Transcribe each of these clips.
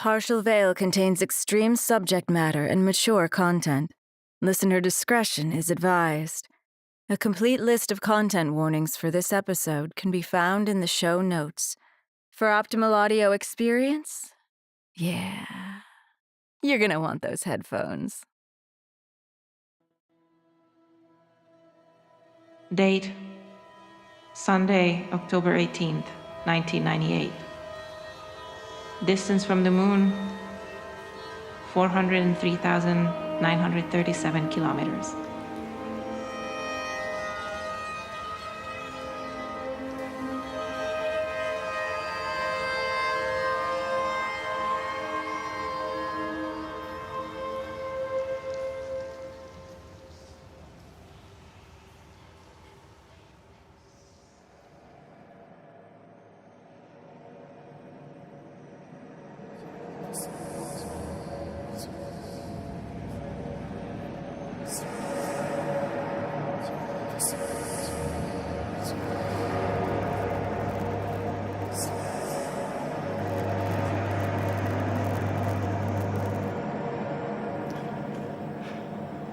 partial veil contains extreme subject matter and mature content. Listener discretion is advised. A complete list of content warnings for this episode can be found in the show notes. For optimal audio experience, yeah, you're gonna want those headphones. Date: Sunday, October 18th, 1998. Distance from the moon: 403,937 kilometers.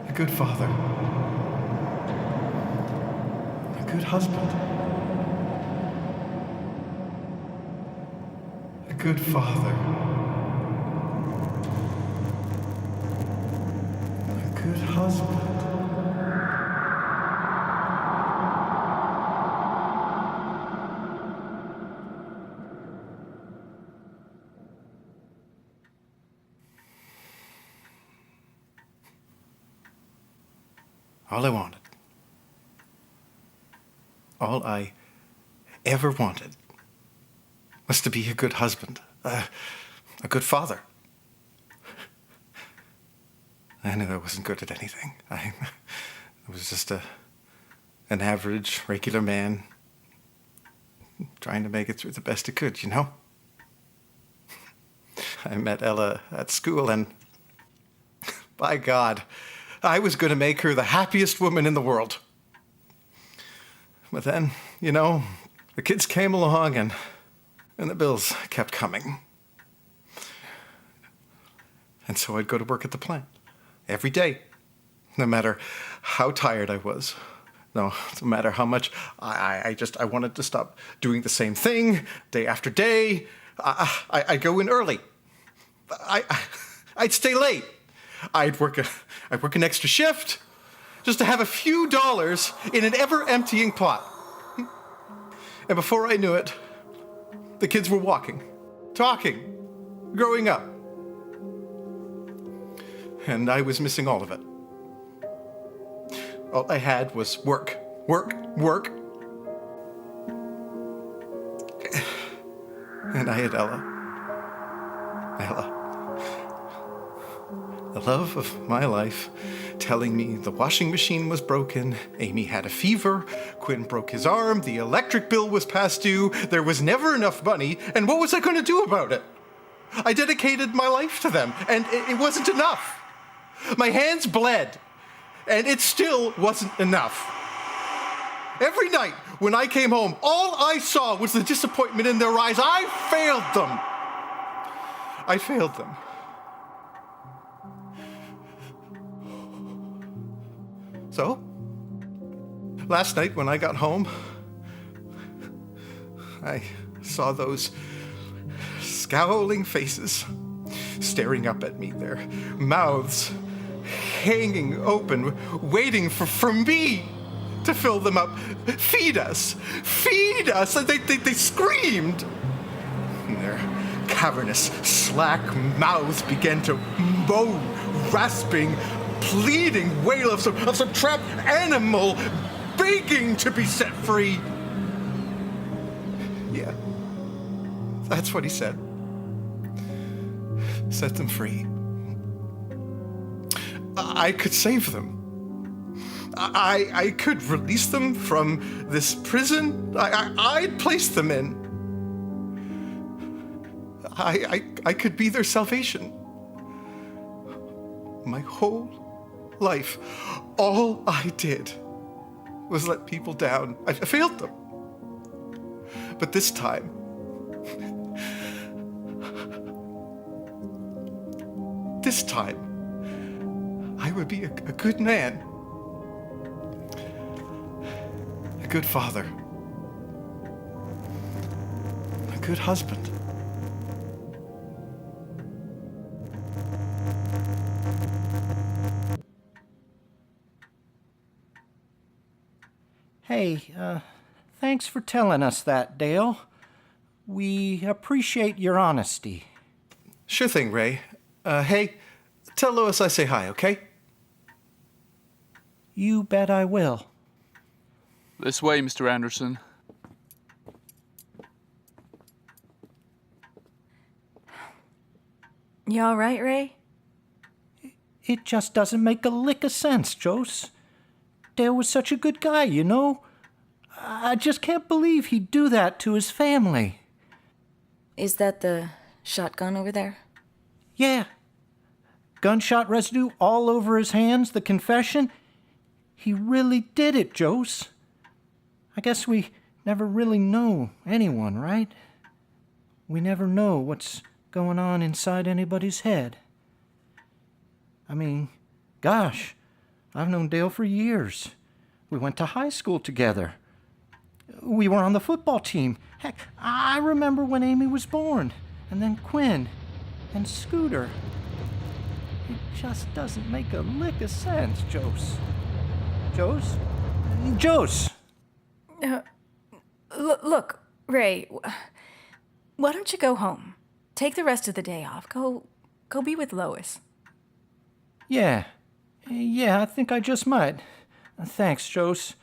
A good father. A good husband. A good father. A good husband. All I wanted, all I ever wanted, was to be a good husband, a good father. I knew I wasn't good at anything. I was just an average, regular man, trying to make it through the best I could, you know? I met Ella at school, and by God, I was going to make her the happiest woman in the world. But then, you know, the kids came along and the bills kept coming. And so I'd go to work at the plant every day, no matter how tired I was. No matter how much I wanted to stop doing the same thing day after day. I'd go in early. I'd stay late. I'd work an extra shift just to have a few dollars in an ever-emptying pot. And before I knew it, the kids were walking, talking, growing up. And I was missing all of it. All I had was work, work, work. And I had Ella. The love of my life, telling me the washing machine was broken, Amy had a fever, Quinn broke his arm, the electric bill was past due, there was never enough money, and what was I going to do about it? I dedicated my life to them, and it wasn't enough. My hands bled, and it still wasn't enough. Every night when I came home, all I saw was the disappointment in their eyes. I failed them. So, last night when I got home, I saw those scowling faces staring up at me, their mouths hanging open, waiting for me to fill them up. Feed us! And they screamed. And their cavernous, slack mouths began to moan, rasping, pleading wail of some trapped animal begging to be set free. Yeah, that's what he said. Set them free. I could save them. I could release them from this prison I'd placed them in. I could be their salvation. My whole life, all I did was let people down. I failed them. But this time, this time, I would be a good man, a good father, a good husband. Hey, thanks for telling us that, Dale. We appreciate your honesty. Sure thing, Ray. Hey, tell Lois I say hi, okay? You bet I will. This way, Mr. Anderson. You all right, Ray? It just doesn't make a lick of sense, Jose. Dale was such a good guy, you know? I just can't believe he'd do that to his family. Is that the shotgun over there? Yeah. Gunshot residue all over his hands, the confession. He really did it, Jose. I guess we never really know anyone, right? We never know what's going on inside anybody's head. I mean, gosh, I've known Dale for years. We went to high school together. We were on the football team. Heck, I remember when Amy was born, and then Quinn, and Scooter. It just doesn't make a lick of sense, Jose. Jose? Jose! Look, Ray, why don't you go home? Take the rest of the day off. Go be with Lois. Yeah, I think I just might. Thanks, Jose.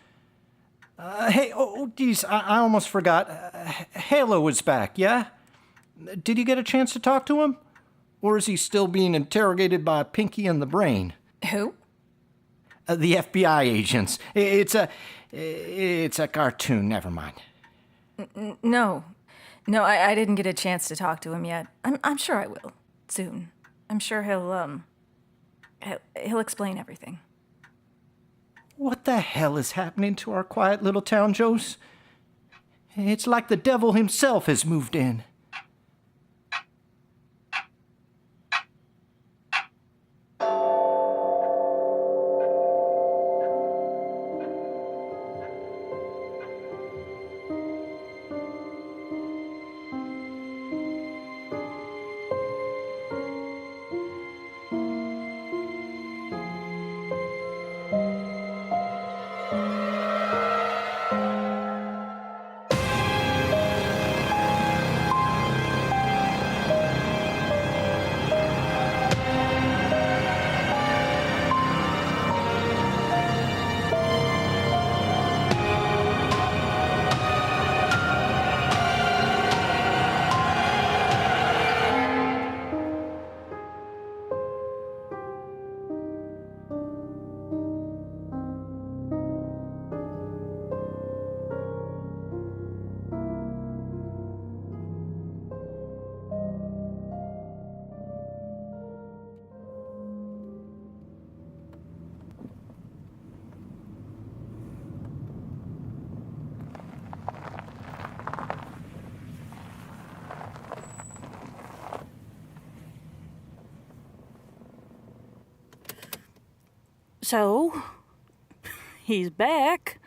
Hey, geez, I almost forgot. Halo is back, yeah? Did you get a chance to talk to him? Or is he still being interrogated by Pinky and the Brain? Who? The FBI agents. It's a cartoon, never mind. No, I didn't get a chance to talk to him yet. I'm sure I will, soon. I'm sure he'll explain everything. What the hell is happening to our quiet little town, Jose? It's like the devil himself has moved in. So, he's back.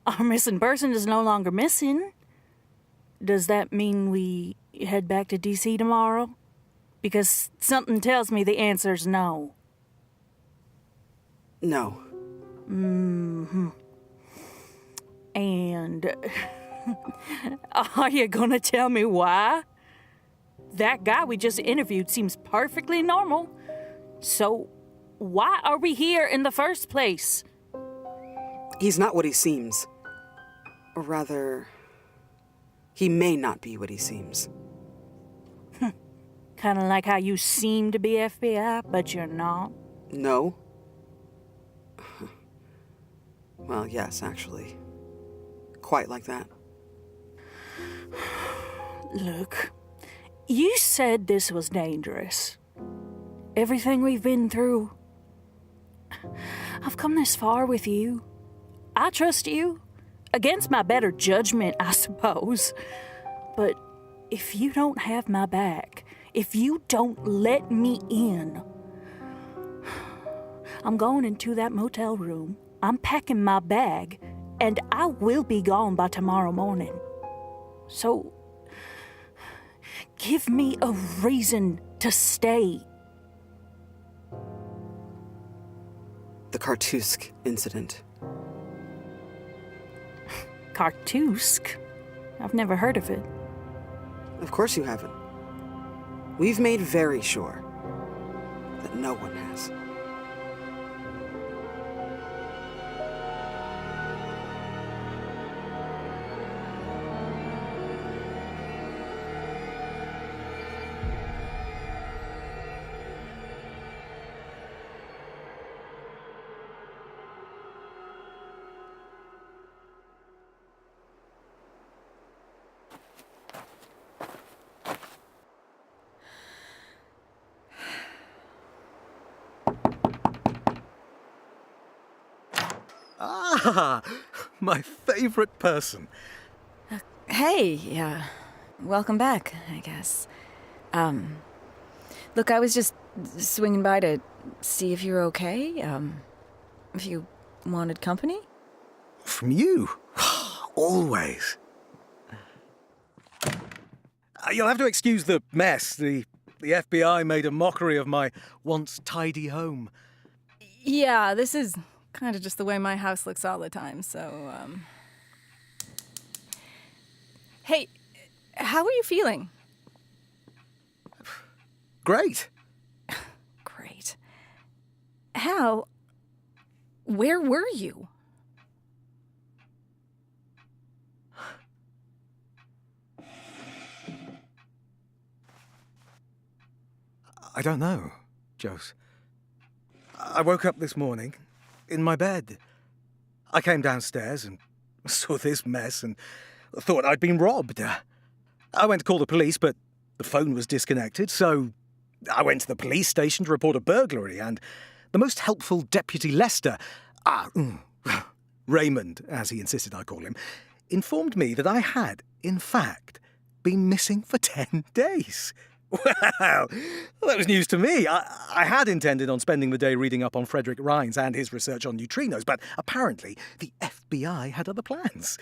Our missing person is no longer missing. Does that mean we head back to D.C. tomorrow? Because something tells me the answer's no. No. Mm-hmm. And are you gonna tell me why? That guy we just interviewed seems perfectly normal. So, why are we here in the first place? He's not what he seems. Or rather, he may not be what he seems. Kind of like how you seem to be FBI, but you're not. No? Well, yes, actually. Quite like that. Look, you said this was dangerous. Everything we've been through. I've come this far with you. I trust you. Against my better judgment, I suppose. But if you don't have my back, if you don't let me in, I'm going into that motel room, I'm packing my bag, and I will be gone by tomorrow morning. So, give me a reason to stay. The Kartusk incident. Kartusk? I've never heard of it. Of course you haven't. We've made very sure that no one has. Ah, my favorite person. Hey, welcome back, I guess. Look, I was just swinging by to see if you're okay, if you wanted company. From you? Always. You'll have to excuse the mess. The FBI made a mockery of my once tidy home. Yeah, this is kind of just the way my house looks all the time, so, Hey, how are you feeling? Great. Great. Hal, where were you? I don't know, Jose. I woke up this morning in my bed. I came downstairs and saw this mess and thought I'd been robbed. I went to call the police, but the phone was disconnected, so I went to the police station to report a burglary, and the most helpful Deputy Lester, Raymond, as he insisted I call him, informed me that I had, in fact, been missing for 10 days. Well, that was news to me. I had intended on spending the day reading up on Frederick Rhines and his research on neutrinos, but apparently the FBI had other plans.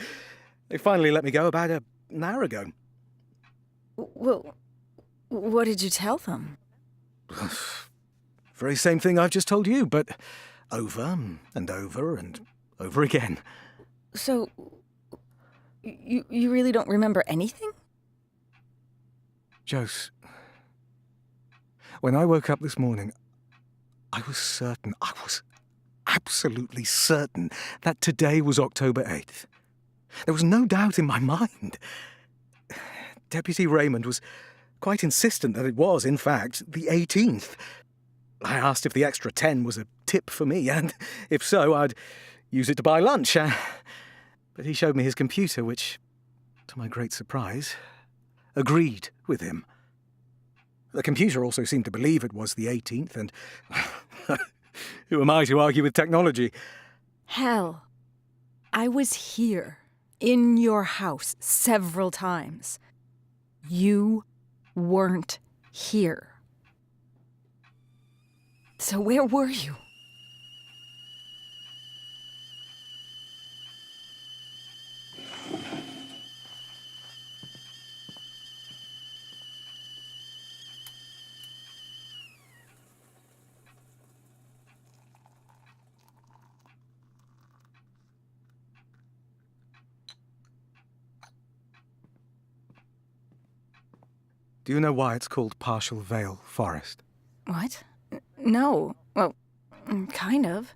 They finally let me go about an hour ago. Well, what did you tell them? Very same thing I've just told you, but over and over and over again. So, you really don't remember anything? Jose, when I woke up this morning, I was absolutely certain that today was October 8th. There was no doubt in my mind. Deputy Raymond was quite insistent that it was, in fact, the 18th. I asked if the extra 10 was a tip for me, and if so, I'd use it to buy lunch. But he showed me his computer, which, to my great surprise, agreed with him. The computer also seemed to believe it was the 18th, and who am I to argue with technology? Hell, I was here, in your house, several times. You weren't here. So where were you? Do you know why it's called Partial Vale Forest? What? No. Well, kind of.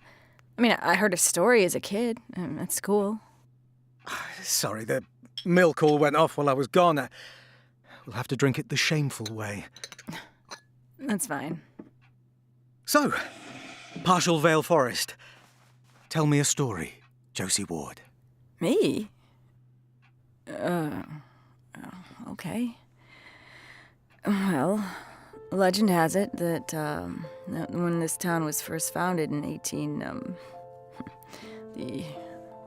I mean, I heard a story as a kid at school. Sorry, the milk all went off while I was gone. We'll have to drink it the shameful way. That's fine. So, Partial Vale Forest. Tell me a story, Josie Ward. Me? Okay. Well, legend has it that when this town was first founded in the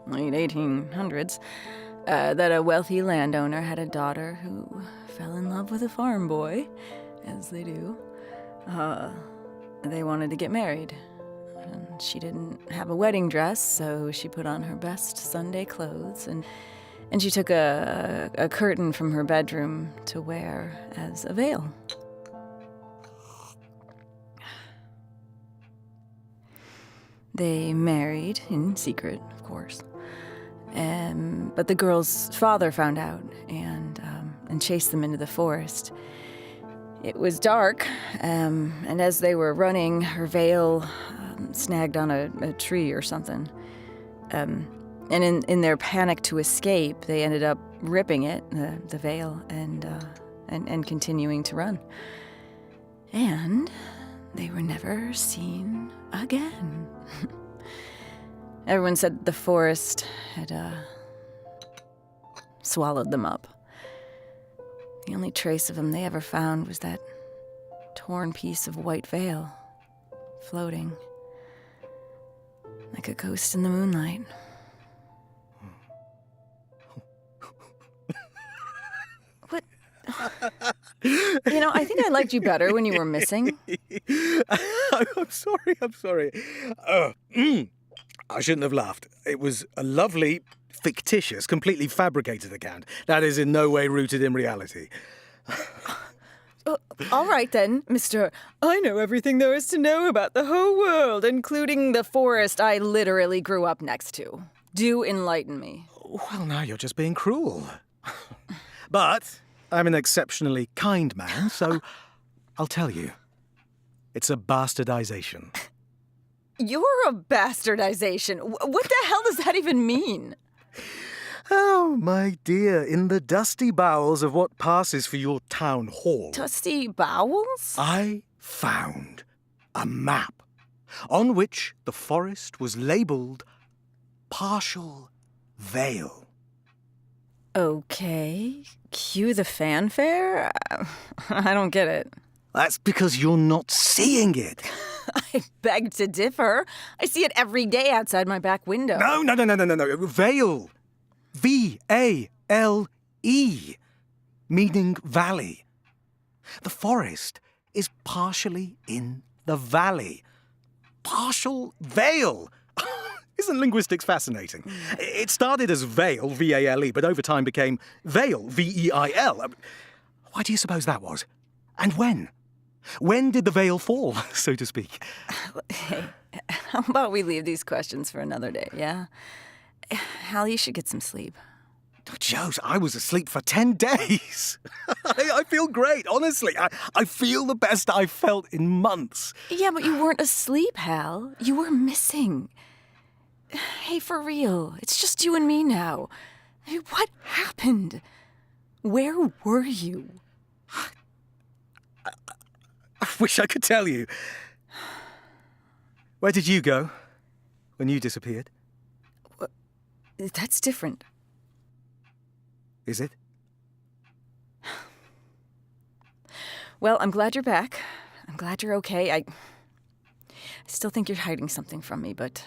late 1800s, that a wealthy landowner had a daughter who fell in love with a farm boy, as they do. They wanted to get married. And she didn't have a wedding dress, so she put on her best Sunday clothes, and she took a curtain from her bedroom to wear as a veil. They married in secret, of course. But the girl's father found out and chased them into the forest. It was dark, and as they were running, her veil snagged on a tree or something. And in their panic to escape, they ended up ripping it, the veil, and continuing to run. And they were never seen again. Everyone said the forest had swallowed them up. The only trace of them they ever found was that torn piece of white veil, floating like a ghost in the moonlight. What? I think I liked you better when you were missing. I'm sorry. I shouldn't have laughed. It was a lovely, fictitious, completely fabricated account. That is in no way rooted in reality. All right then, Mr. I know everything there is to know about the whole world, including the forest I literally grew up next to. Do enlighten me. Well, now you're just being cruel. But I'm an exceptionally kind man, so I'll tell you. It's a bastardization. You're a bastardization. What the hell does that even mean? Oh, my dear, in the dusty bowels of what passes for your town hall... Dusty bowels? I found a map on which the forest was labelled Partial Veil. Okay. Cue the fanfare? I don't get it. That's because you're not seeing it. I beg to differ. I see it every day outside my back window. No. Veil. V-A-L-E. Meaning valley. The forest is partially in the valley. Partial veil. Isn't linguistics fascinating? It started as veil, V-A-L-E, but over time became veil, V-E-I-L. Why do you suppose that was? And when? When did the veil fall, so to speak? Hey, how about we leave these questions for another day, yeah? Hal, you should get some sleep. Jose, I was asleep for 10 days. I feel great, honestly. I feel the best I've felt in months. Yeah, but you weren't asleep, Hal. You were missing. Hey, for real, it's just you and me now. I mean, what happened? Where were you? I wish I could tell you. Where did you go when you disappeared? That's different. Is it? Well, I'm glad you're back. I'm glad you're okay. I still think you're hiding something from me, but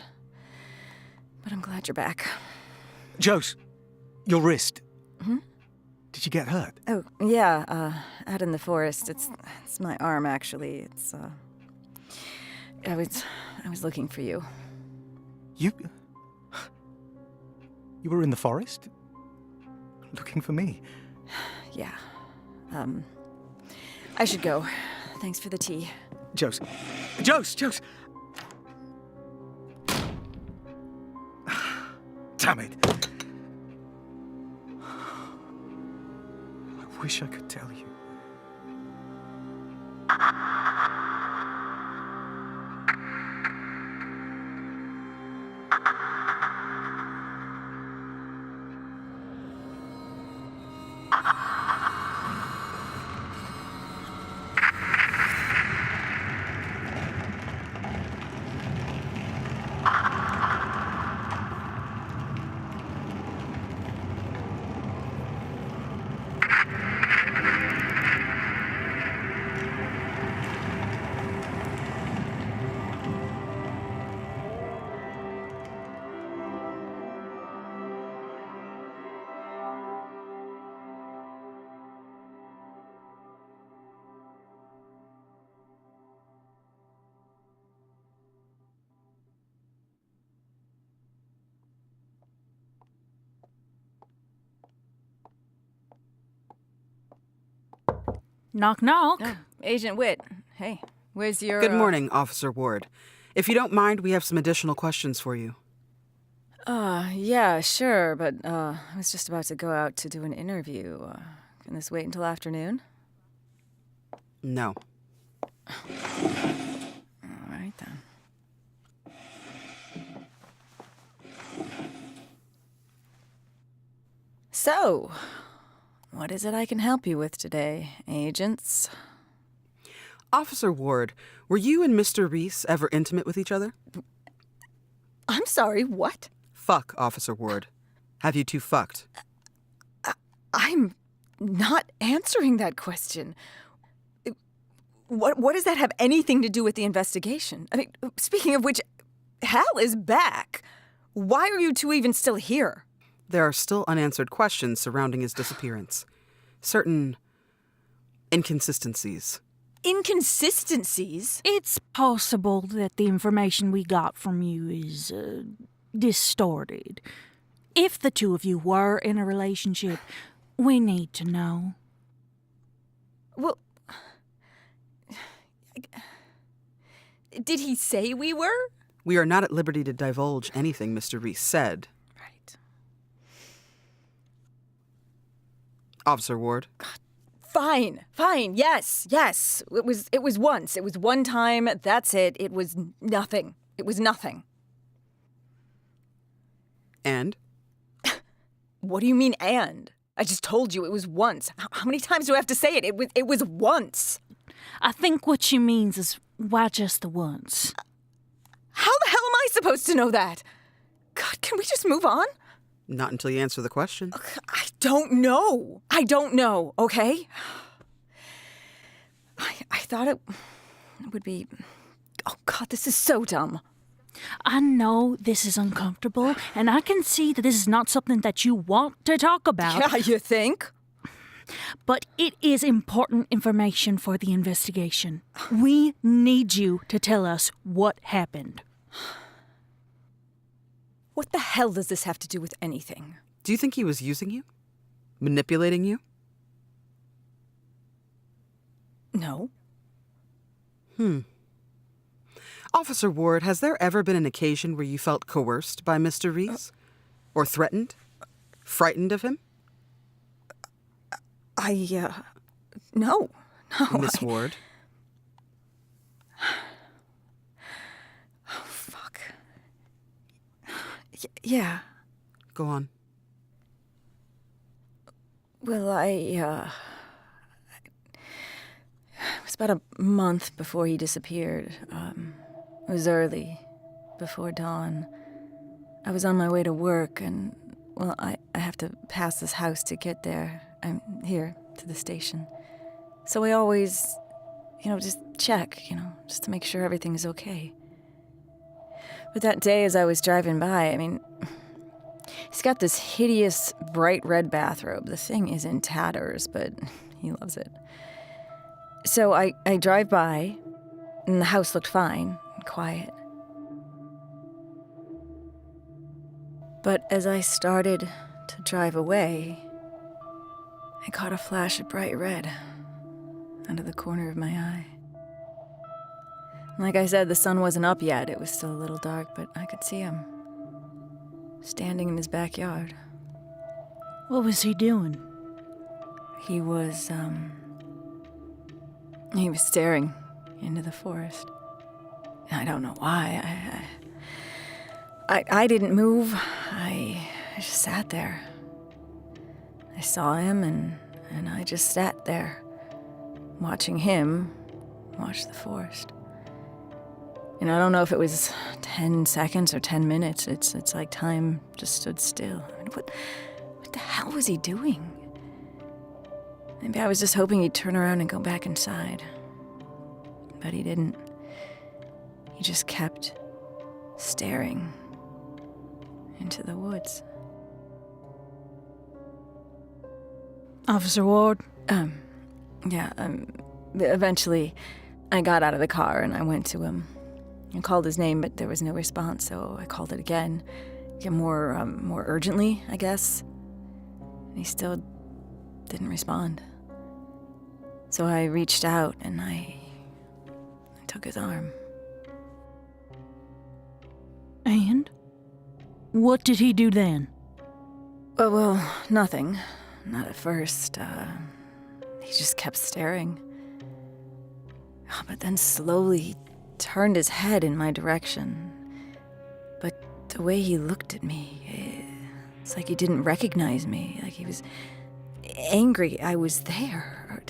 I'm glad you're back. Jose, your wrist. Hmm? Did you get hurt? Oh, yeah, out in the forest. It's my arm, actually. I was looking for you. You were in the forest? Looking for me? Yeah. I should go. Thanks for the tea. Jose. Damn it. I wish I could tell you. Knock, knock. Oh, Agent Whitt. Hey, where's your... Good morning, Officer Ward. If you don't mind, we have some additional questions for you. Yeah, sure, but, I was just about to go out to do an interview. Can this wait until afternoon? No. All right, then. So, what is it I can help you with today, agents? Officer Ward, were you and Mr. Rhys ever intimate with each other? I'm sorry, what? Fuck, Officer Ward. Have you two fucked? I'm not answering that question. What does that have anything to do with the investigation? I mean, speaking of which, Hal is back. Why are you two even still here? There are still unanswered questions surrounding his disappearance. Certain inconsistencies. Inconsistencies? It's possible that the information we got from you is distorted. If the two of you were in a relationship, we need to know. Well, did he say we were? We are not at liberty to divulge anything Mr. Rhys said. Right. Officer Ward. Fine. Yes. It was once. It was one time. That's it. It was nothing. And? What do you mean, and? I just told you it was once. How many times do I have to say it? It was once. I think what she means is, why just the once? How the hell am I supposed to know that? God, can we just move on? Not until you answer the question. I don't know, okay? I thought it would be... Oh, God, this is so dumb. I know this is uncomfortable, and I can see that this is not something that you want to talk about. Yeah, you think? But it is important information for the investigation. We need you to tell us what happened. What the hell does this have to do with anything? Do you think he was using you? Manipulating you? No. Officer Ward, has there ever been an occasion where you felt coerced by Mr. Rhys? Or threatened? Frightened of him? No. Miss Ward? Oh, fuck. Yeah. Go on. Well, it was about a month before he disappeared. It was early, before dawn. I was on my way to work, and, well, I have to pass this house to get there. I'm here, to the station. So I always, just check, just to make sure everything's okay. But that day as I was driving by, he's got this hideous bright red bathrobe. The thing is in tatters, but he loves it. So I drive by, and the house looked fine and quiet. But as I started to drive away, I caught a flash of bright red out of the corner of my eye. Like I said, the sun wasn't up yet. It was still a little dark, but I could see him standing in his backyard. What was he doing? He was staring into the forest. I don't know why. I didn't move. I just sat there. I saw him, and I just sat there, watching him watch the forest. And I don't know if it was 10 seconds or 10 minutes. It's like time just stood still. What the hell was he doing? Maybe I was just hoping he'd turn around and go back inside. But he didn't. He just kept staring into the woods. Officer Ward? Eventually, I got out of the car and I went to him. I called his name, but there was no response, so I called it again. More urgently, I guess. And he still didn't respond. So I reached out and I took his arm. And? What did he do then? Well, nothing. Not at first. He just kept staring. But then slowly turned his head in my direction. But the way he looked at me, it's like he didn't recognize me. Like he was angry I was there.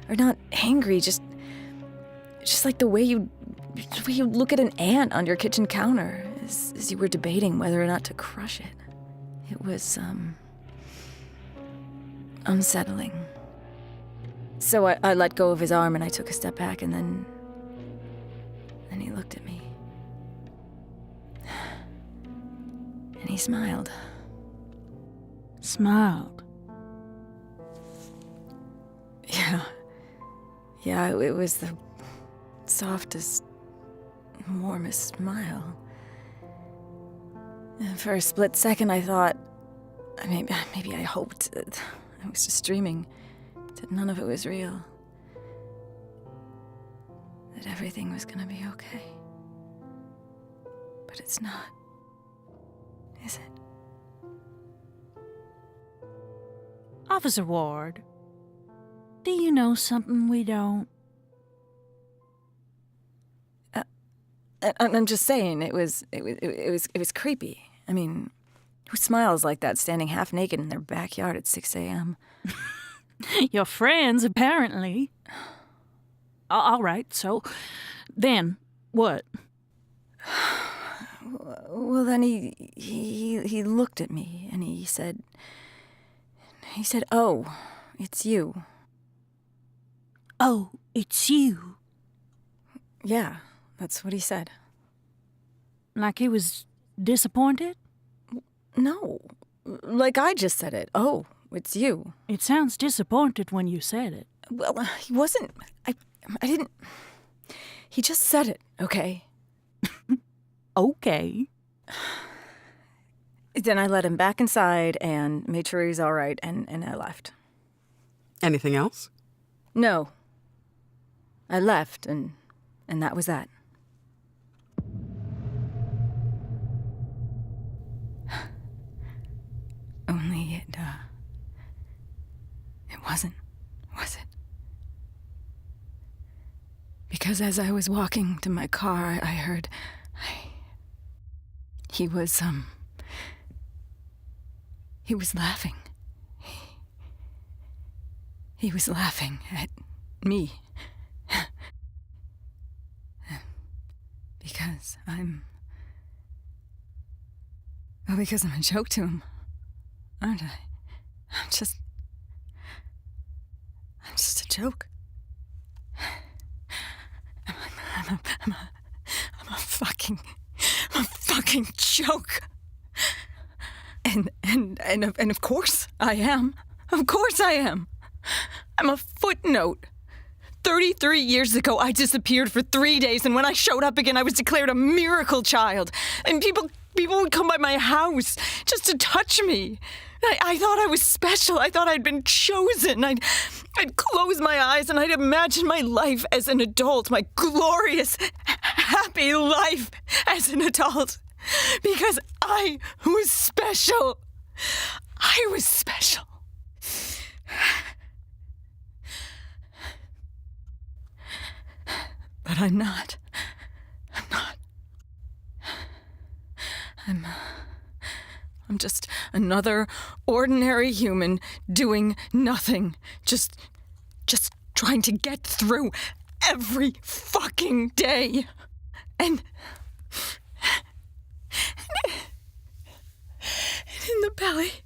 Or not angry, just like the way you look at an ant on your kitchen counter as you were debating whether or not to crush it. It was, unsettling. So I let go of his arm and I took a step back and then he looked at me. And he smiled. Smiled? Yeah, it was the softest, warmest smile. And for a split second I thought, maybe I hoped that I was just dreaming, that none of it was real. That everything was gonna be okay. But it's not, is it? Officer Ward, do you know something we don't? I'm just saying, it was creepy. I mean, who smiles like that standing half naked in their backyard at 6 a.m.? Your friends, apparently. All right, so then what? Well, then he looked at me and he said, "Oh, it's you." Oh, it's you. Yeah, that's what he said. Like he was disappointed? No, like I just said it. "Oh, it's you." It sounds disappointed when you said it. Well, he wasn't. I didn't. He just said it, okay? Okay. Then I let him back inside and made sure he was all right, and I left. Anything else? No. I left, and that was that. Only it wasn't, was it? Because as I was walking to my car, I heard, he was laughing. He was laughing at me. Because I'm a joke to him, aren't I? I'm just a joke. I'm a fucking joke. And of course I am. Of course I am. I'm a footnote. 33 years ago, I disappeared for 3 days, and when I showed up again, I was declared a miracle child. And people would come by my house just to touch me. I thought I was special. I thought I'd been chosen. I'd close my eyes and I'd imagine my life as an adult, my glorious, happy life as an adult. Because I was special. I was special. But I'm not. I'm just another ordinary human doing nothing. Just trying to get through every fucking day. And in the belly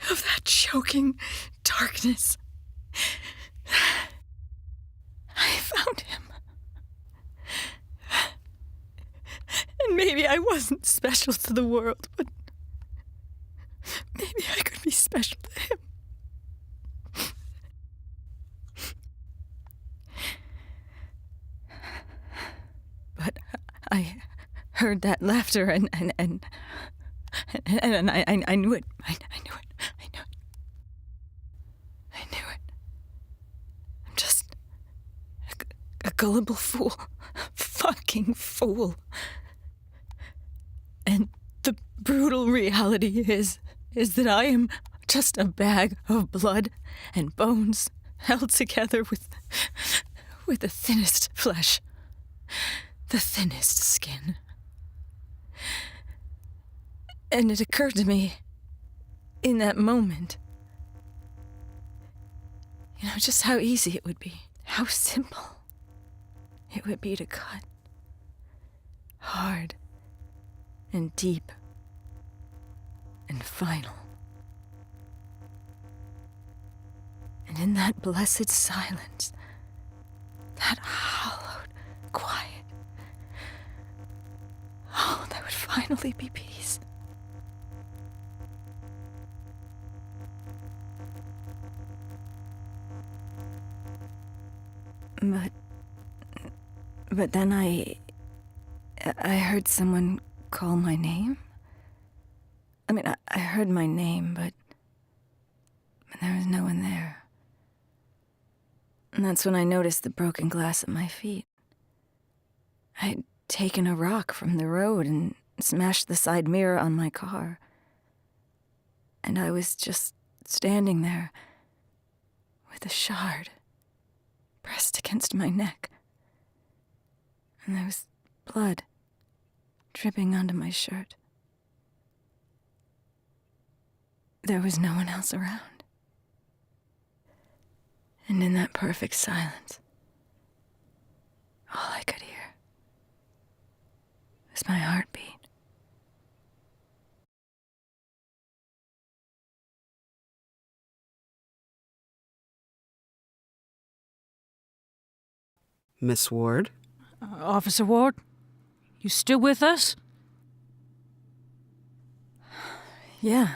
of that choking darkness, I found him. And maybe I wasn't special to the world, but maybe I could be special to him. But I heard that laughter and I knew it. I knew it. gullible fool. Fucking fool. And the brutal reality is that I am just a bag of blood and bones held together with the thinnest flesh, the thinnest skin. And it occurred to me in that moment, just how easy it would be, how simple it would be to cut. Hard and deep and final. And in that blessed silence, that hallowed quiet, there would finally be peace. But then I heard someone call my name. I heard my name, but there was no one there. And that's when I noticed the broken glass at my feet. I had taken a rock from the road and smashed the side mirror on my car. And I was just standing there with a shard pressed against my neck. And there was blood dripping onto my shirt. There was no one else around. And in that perfect silence, all I could hear was my heartbeat. Miss Ward? Officer Ward, you still with us? Yeah,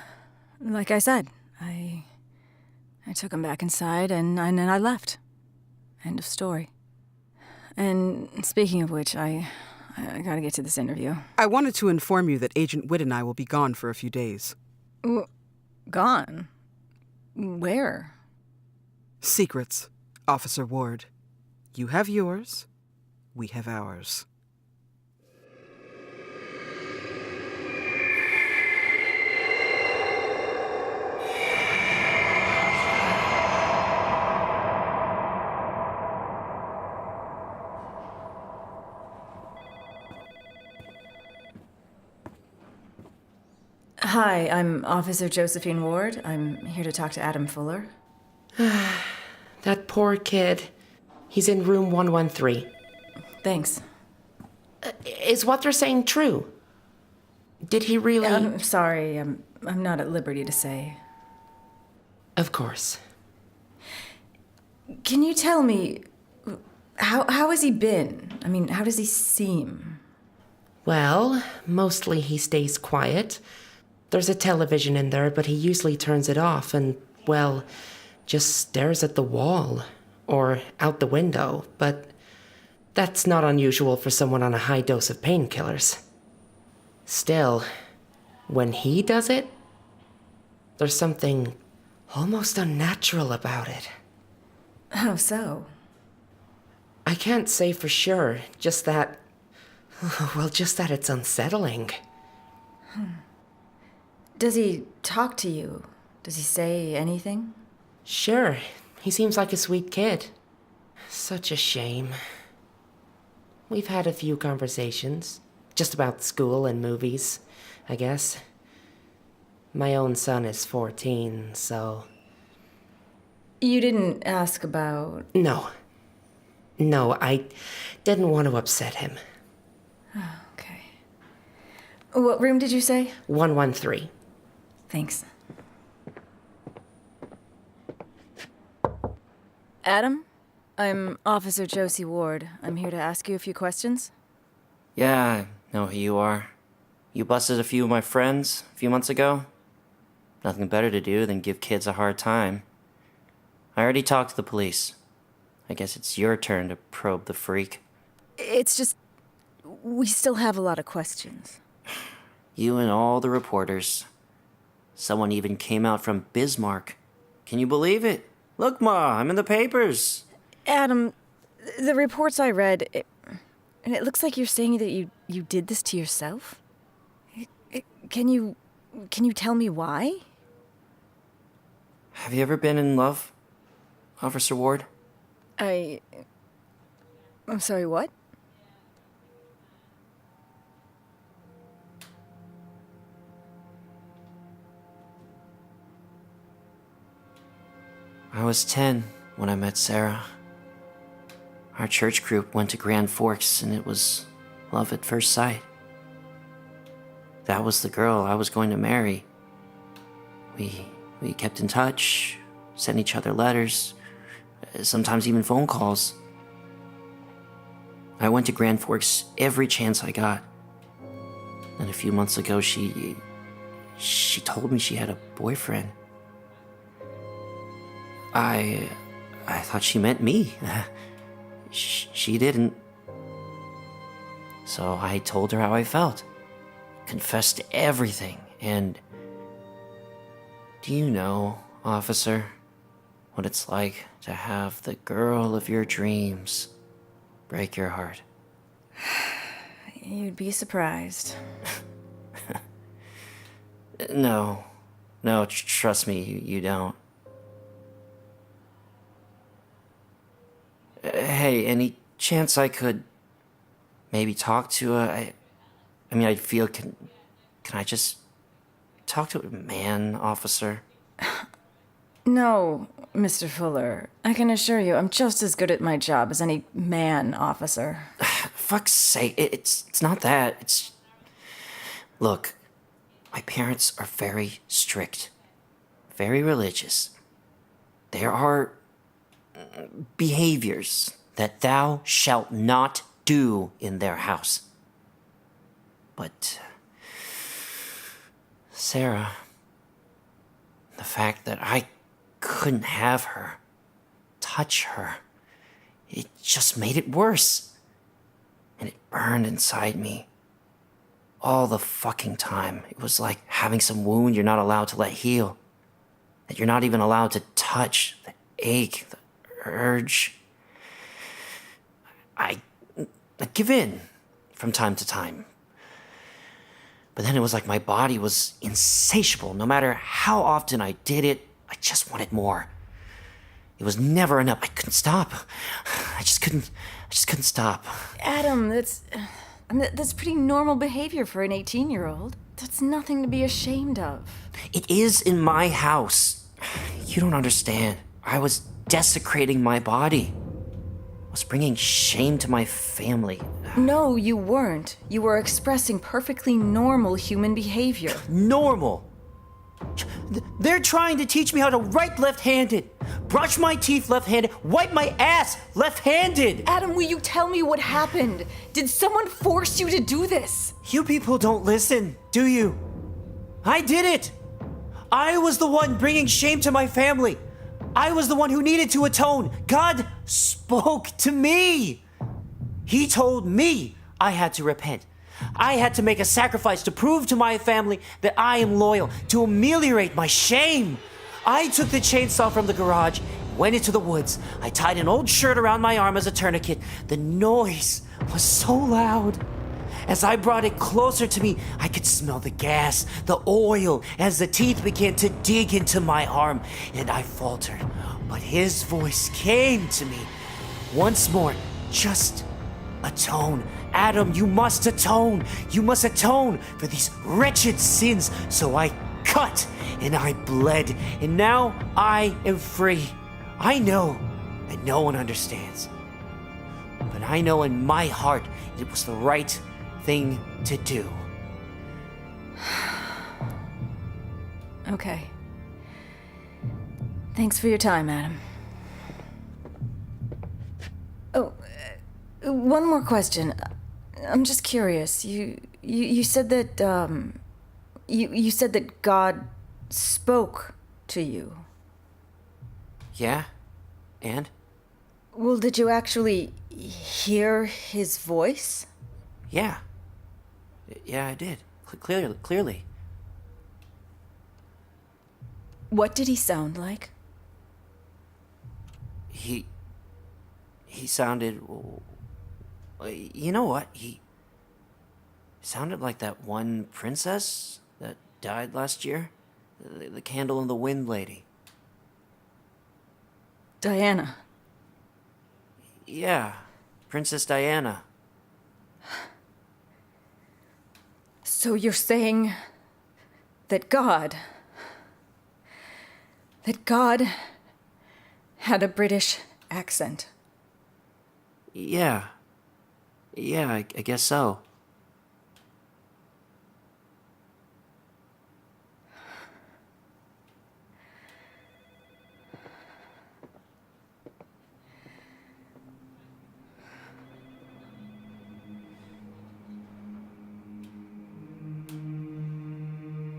like I said, I took him back inside and then I left. End of story. And speaking of which, I gotta get to this interview. I wanted to inform you that Agent Whitt and I will be gone for a few days. Gone? Where? Secrets, Officer Ward. You have yours, we have ours. Hi, I'm Officer Josephine Ward. I'm here to talk to Adam Fuller. That poor kid. He's in room 113. Thanks. Is what they're saying true? Did he really... I'm sorry, I'm not at liberty to say. Of course. Can you tell me, how has he been? How does he seem? Well, mostly he stays quiet. There's a television in there, but he usually turns it off and, well, just stares at the wall or out the window. But that's not unusual for someone on a high dose of painkillers. Still, when he does it, there's something almost unnatural about it. How so? I can't say for sure, just that it's unsettling. Does he talk to you? Does he say anything? Sure, he seems like a sweet kid. Such a shame. We've had a few conversations, just about school and movies, I guess. My own son is 14, so... You didn't ask about... No, I didn't want to upset him. Oh, okay. What room did you say? 113. Thanks. Adam, I'm Officer Josie Ward. I'm here to ask you a few questions. Yeah, I know who you are. You busted a few of my friends a few months ago. Nothing better to do than give kids a hard time. I already talked to the police. I guess it's your turn to probe the freak. It's just... we still have a lot of questions. You and all the reporters. Someone even came out from Bismarck. Can you believe it? Look, Ma, I'm in the papers. Adam, The reports I read, and it looks like you're saying that you did this to yourself? Can you tell me why? Have you ever been in love, Officer Ward? I'm sorry, what? I was 10 when I met Sarah. Our church group went to Grand Forks, and it was love at first sight. That was the girl I was going to marry. We kept in touch, sent each other letters, sometimes even phone calls. I went to Grand Forks every chance I got. And a few months ago, she told me she had a boyfriend. I thought she meant me. She didn't. So I told her how I felt, confessed everything, and do you know, officer, what it's like to have the girl of your dreams break your heart? You'd be surprised. No, trust me, you don't. Hey, any chance I could maybe talk to a... I feel, can I just talk to a man, officer? No, Mr. Fuller. I can assure you I'm just as good at my job as any man officer. Fuck's sake, it's not that. It's... Look, my parents are very strict, very religious. There are behaviors that thou shalt not do in their house. But Sarah, the fact that I couldn't have her, touch her, it just made it worse. And it burned inside me all the fucking time. It was like having some wound you're not allowed to let heal, that you're not even allowed to touch, the ache, the urge. I give in from time to time. But then it was like my body was insatiable. No matter how often I did it, I just wanted more. It was never enough. I couldn't stop. I just couldn't stop. Adam, that's pretty normal behavior for an 18-year-old. That's nothing to be ashamed of. It is in my house. You don't understand. I was desecrating my body. I was bringing shame to my family. No, you weren't. You were expressing perfectly normal human behavior. Normal? They're trying to teach me how to write left-handed, brush my teeth left-handed, wipe my ass left-handed. Adam, will you tell me what happened? Did someone force you to do this? You people don't listen, do you? I did it. I was the one bringing shame to my family. I was the one who needed to atone. God spoke to me. He told me I had to repent. I had to make a sacrifice to prove to my family that I am loyal, to ameliorate my shame. I took the chainsaw from the garage, went into the woods. I tied an old shirt around my arm as a tourniquet. The noise was so loud. As I brought it closer to me, I could smell the gas, the oil, as the teeth began to dig into my arm, and I faltered. But his voice came to me once more. Just atone. Adam, you must atone. You must atone for these wretched sins. So I cut and I bled, and now I am free. I know that no one understands, but I know in my heart it was the right thing to do. Okay. Thanks for your time, Adam. Oh, one more question. I'm just curious. You said that you said that God spoke to you. Yeah? And? Well, did you actually hear his voice? Yeah. Yeah, I did. Clearly. What did he sound like? He He sounded... You know what? He sounded like that one princess that died last year. The Candle in the Wind lady. Diana. Yeah, Princess Diana. So you're saying that God had a British accent? Yeah, I guess so.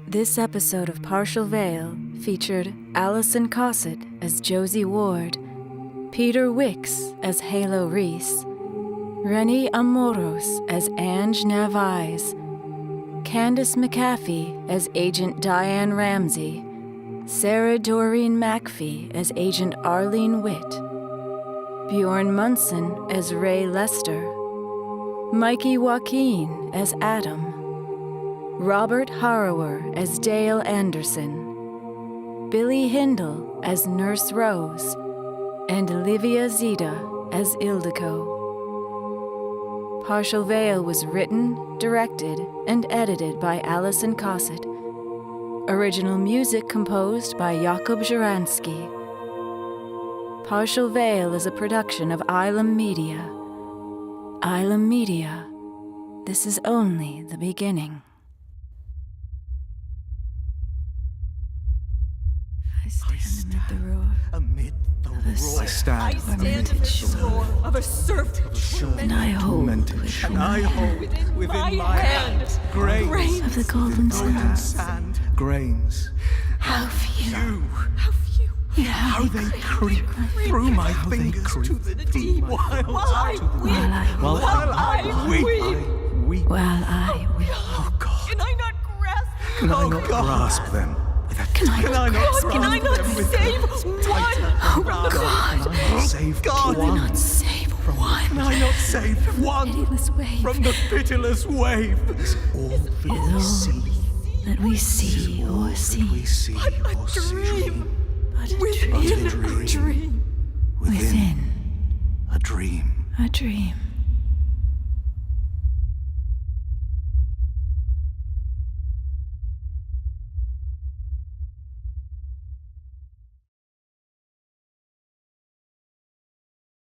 This episode of Partial Veil featured Allison Cossitt as Josie Ward, Peter Wicks as Halo Rhys, Reny Amoros as Ange Narvaez, Candace McAfee as Agent Diane Ramsey, Sarah Doreen MacPhee as Agent Arlene Whitt, Bjorn Munson as Ray Lester, Mikee Joaquin as Adam, Robert Harrower as Dale Anderson, Billie Hindle as Nurse Rose, and Livia Zita as Ildiko. Partial Veil was written, directed, and edited by Allison Cossitt. Original music composed by Jakub Żerański. Partial Veil is a production of Ylem Media. Ylem Media. This is only the beginning. I stand amid the roar. Amid the roar. I stand I stand amid the roar of a served And I hold and I hold within my hand grains of the golden sand. Grains. How few. How they creep through my fingers to the deep while I weep. While I weep. Oh God. Can I not grasp? Can I not grasp them? Can I not save one? Can I not save one? Can I not save one from the pitiless wave? Is all that we see or see. But a dream. Within a dream. Within a dream. A dream.